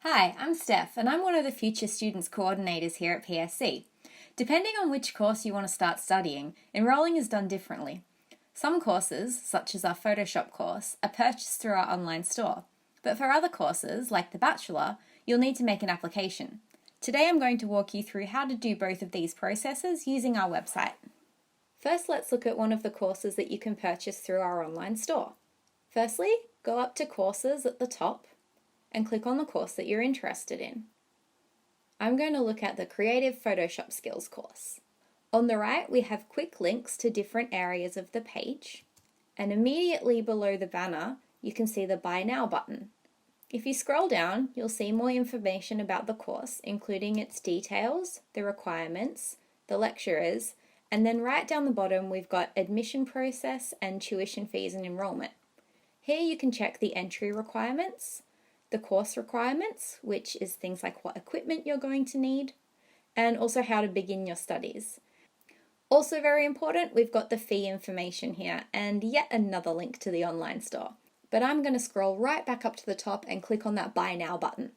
Hi, I'm Steph, and I'm one of the Future Students Coordinators here at PSC. Depending on which course you want to start studying, enrolling is done differently. Some courses, such as our Photoshop course, are purchased through our online store. But for other courses, like the Bachelor, you'll need to make an application. Today I'm going to walk you through how to do both of these processes using our website. First, let's look at one of the courses that you can purchase through our online store. Firstly, go up to Courses at the top and click on the course that you're interested in. I'm going to look at the Creative Photoshop Skills course. On the right, we have quick links to different areas of the page, and immediately below the banner, you can see the Buy Now button. If you scroll down, you'll see more information about the course, including its details, the requirements, the lecturers, and then right down the bottom, we've got admission process and tuition fees and enrollment. Here you can check the entry requirements, the course requirements, which is things like what equipment you're going to need, and also how to begin your studies. Also very important, we've got the fee information here and yet another link to the online store. But I'm going to scroll right back up to the top and click on that Buy Now button.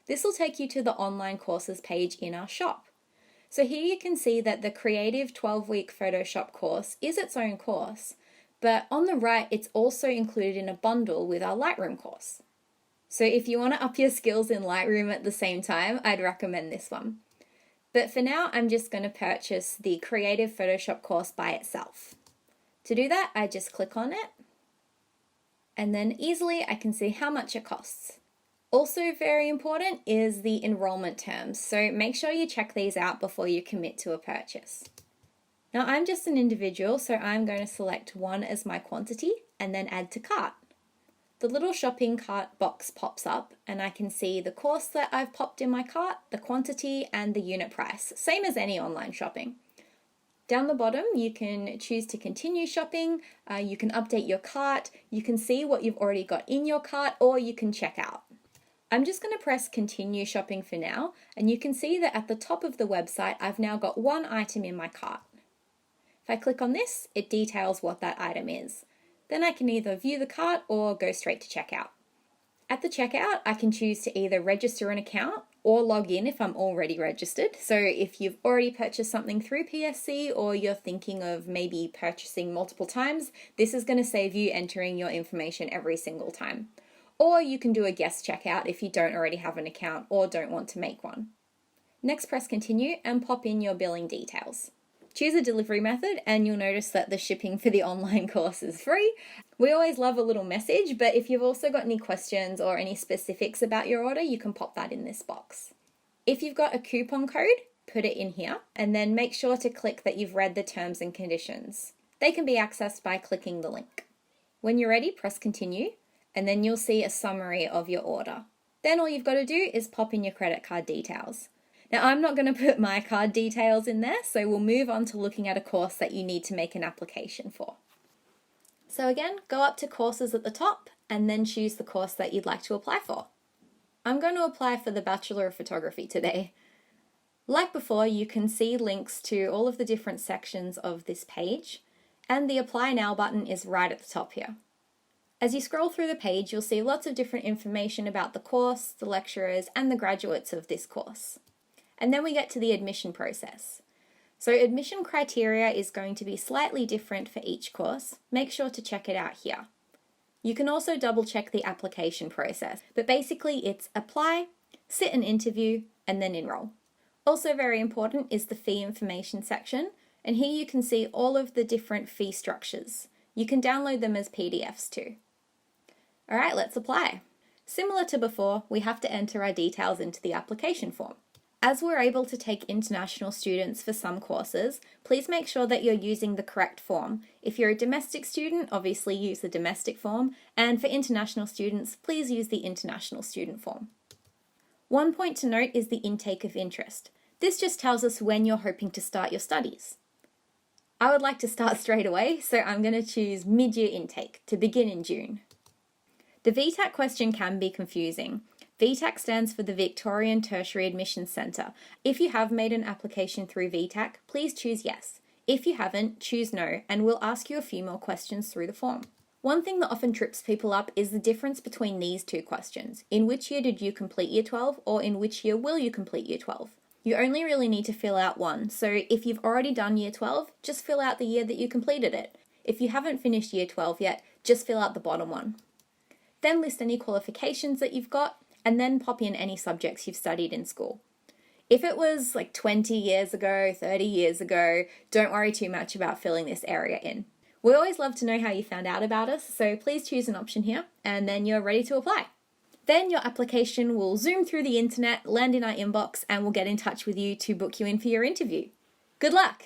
This will take you to the online courses page in our shop. So here you can see that the Creative 12-week Photoshop course is its own course, but on the right it's also included in a bundle with our Lightroom course. So if you want to up your skills in Lightroom at the same time, I'd recommend this one. But for now, I'm just going to purchase the Creative Photoshop course by itself. To do that, I just click on it, and then easily I can see how much it costs. Also very important is the enrollment terms, so make sure you check these out before you commit to a purchase. Now I'm just an individual, so I'm going to select one as my quantity and then add to cart. The little shopping cart box pops up and I can see the course that I've popped in my cart, the quantity and the unit price, same as any online shopping. Down the bottom you can choose to continue shopping, you can update your cart, you can see what you've already got in your cart, or you can check out. I'm just going to press continue shopping for now, and you can see that at the top of the website I've now got one item in my cart. If I click on this, it details what that item is. Then I can either view the cart or go straight to checkout. At the checkout, I can choose to either register an account or log in if I'm already registered. So if you've already purchased something through PSC or you're thinking of maybe purchasing multiple times, this is going to save you entering your information every single time. Or you can do a guest checkout if you don't already have an account or don't want to make one. Next, press continue and pop in your billing details. Choose a delivery method and you'll notice that the shipping for the online course is free. We always love a little message, but if you've also got any questions or any specifics about your order, you can pop that in this box. If you've got a coupon code, put it in here and then make sure to click that you've read the terms and conditions. They can be accessed by clicking the link. When you're ready, press continue and then you'll see a summary of your order. Then all you've got to do is pop in your credit card details. Now I'm not going to put my card details in there, so we'll move on to looking at a course that you need to make an application for. So again, go up to courses at the top and then choose the course that you'd like to apply for. I'm going to apply for the Bachelor of Photography today. Like before, you can see links to all of the different sections of this page, and the Apply Now button is right at the top here. As you scroll through the page, you'll see lots of different information about the course, the lecturers, and the graduates of this course. And then we get to the admission process. So admission criteria is going to be slightly different for each course. Make sure to check it out here. You can also double check the application process, but basically it's apply, sit an interview, and then enroll. Also very important is the fee information section, and here you can see all of the different fee structures. You can download them as PDFs too. Alright, let's apply. Similar to before, we have to enter our details into the application form. As we're able to take international students for some courses, please make sure that you're using the correct form. If you're a domestic student, obviously use the domestic form, and for international students, please use the international student form. One point to note is the intake of interest. This just tells us when you're hoping to start your studies. I would like to start straight away, so I'm going to choose mid-year intake to begin in June. The VTAC question can be confusing. VTAC stands for the Victorian Tertiary Admissions Centre. If you have made an application through VTAC, please choose yes. If you haven't, choose no, and we'll ask you a few more questions through the form. One thing that often trips people up is the difference between these two questions. In which year did you complete Year 12, or in which year will you complete Year 12? You only really need to fill out one, so if you've already done Year 12, just fill out the year that you completed it. If you haven't finished Year 12 yet, just fill out the bottom one. Then list any qualifications that you've got, and then pop in any subjects you've studied in school. If it was like 20 years ago, 30 years ago, don't worry too much about filling this area in. We always love to know how you found out about us, so please choose an option here, and then you're ready to apply. Then your application will zoom through the internet, land in our inbox, and we'll get in touch with you to book you in for your interview. Good luck!